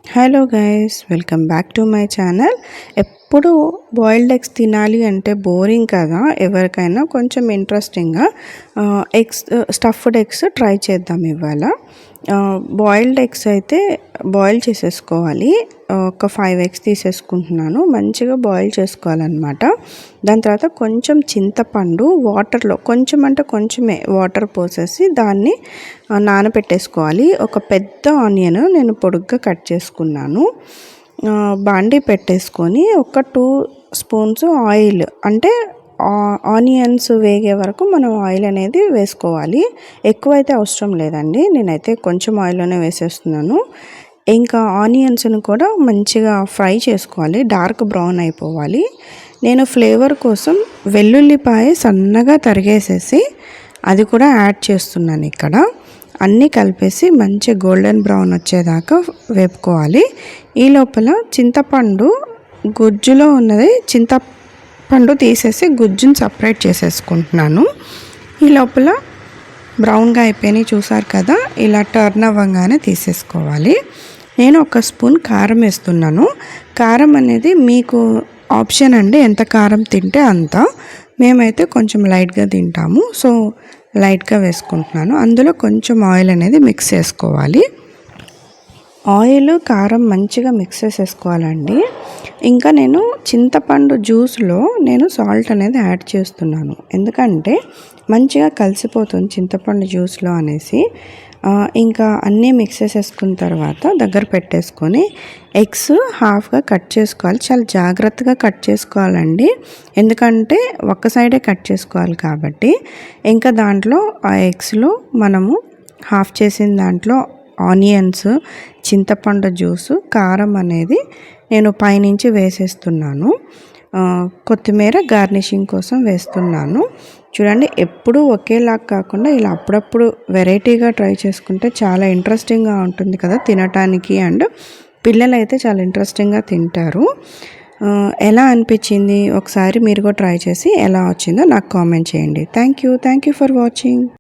Hello guys, welcome back to my channel. ఎప్పుడు boiled eggs తినాలి అంటే బోరింగ్ కదా, ఎవరికైనా కొంచెం ఇంట్రెస్టింగ్గా ఎగ్స్ స్టఫ్డ్ ఎగ్స్ ట్రై చేద్దాం ఇవాళ. బాయిల్డ్ ఎగ్స్ అయితే బాయిల్ చేసేసుకోవాలి. ఒక 5 ఎగ్స్ తీసేసుకుంటున్నాను. మంచిగా బాయిల్ చేసుకోవాలన్నమాట. దాని తర్వాత కొంచెం చింతపండు వాటర్లో కొంచెం అంటే కొంచెమే వాటర్ పోసేసి దాన్ని నానబెట్టేసుకోవాలి. ఒక పెద్ద ఆనియన్ నేను పొడుగ్గా కట్ చేసుకున్నాను. బాండీ పెట్టేసుకొని ఒక 2 స్పూన్స్ ఆయిల్, అంటే ఆనియన్స్ వేగే వరకు మనం ఆయిల్ అనేది వేసుకోవాలి. ఎక్కువైతే అవసరం లేదండి, నేనైతే కొంచెం ఆయిల్లోనే వేసేస్తున్నాను. ఇంకా ఆనియన్స్ని కూడా మంచిగా ఫ్రై చేసుకోవాలి, డార్క్ బ్రౌన్ అయిపోవాలి. నేను ఫ్లేవర్ కోసం వెల్లుల్లిపాయ సన్నగా తరిగేసేసి అది కూడా యాడ్ చేస్తున్నాను. ఇక్కడ అన్నీ కలిపేసి మంచి గోల్డెన్ బ్రౌన్ వచ్చేదాకా వేపుకోవాలి. ఈ లోపల చింతపండు గుజ్జులో ఉన్నది చింతపండు తీసేసి గుజ్జుని సపరేట్ చేసేసుకుంటున్నాను. ఈ లోపల బ్రౌన్గా అయిపోయినాయి చూసారు కదా, ఇలా టర్న్ అవ్వగానే తీసేసుకోవాలి. నేను ఒక స్పూన్ కారం వేస్తున్నాను. కారం అనేది మీకు ఆప్షన్ అండి, ఎంత కారం తింటే అంత. మేమైతే కొంచెం లైట్గా తింటాము, సో లైట్గా వేసుకుంటున్నాను. అందులో కొంచెం ఆయిల్ అనేది మిక్స్ చేసుకోవాలి. ఆయిల్ కారం మంచిగా మిక్స్ చేసేసుకోవాలండి. ఇంకా నేను చింతపండు జ్యూస్లో నేను సాల్ట్ అనేది యాడ్ చేస్తున్నాను, ఎందుకంటే మంచిగా కలిసిపోతుంది చింతపండు జ్యూస్లో అనేసి. ఇంకా అన్నీ మిక్స్ చేసేసుకున్న తర్వాత దగ్గర పెట్టేసుకొని ఎగ్స్ హాఫ్గా కట్ చేసుకోవాలి. చాలా జాగ్రత్తగా కట్ చేసుకోవాలండి, ఎందుకంటే ఒక్క సైడే కట్ చేసుకోవాలి కాబట్టి. ఇంకా దాంట్లో ఆ ఎగ్స్లో మనము హాఫ్ చేసిన దాంట్లో ఆనియన్స్, చింతపండు జ్యూసు, కారం అనేది నేను పైనుంచి వేసేస్తున్నాను. కొత్తిమీర గార్నిషింగ్ కోసం వేస్తున్నాను. చూడండి, ఎప్పుడూ ఒకేలా కాకుండా ఇలా అప్పుడప్పుడు వెరైటీగా ట్రై చేసుకుంటే చాలా ఇంట్రెస్టింగ్గా ఉంటుంది కదా తినటానికి, అండ్ పిల్లలు అయితే చాలా ఇంట్రెస్టింగ్గా తింటారు. ఎలా అనిపించింది ఒకసారి మీరు కూడా ట్రై చేసి ఎలా వచ్చిందో నాకు కామెంట్ చేయండి. Thank you for watching.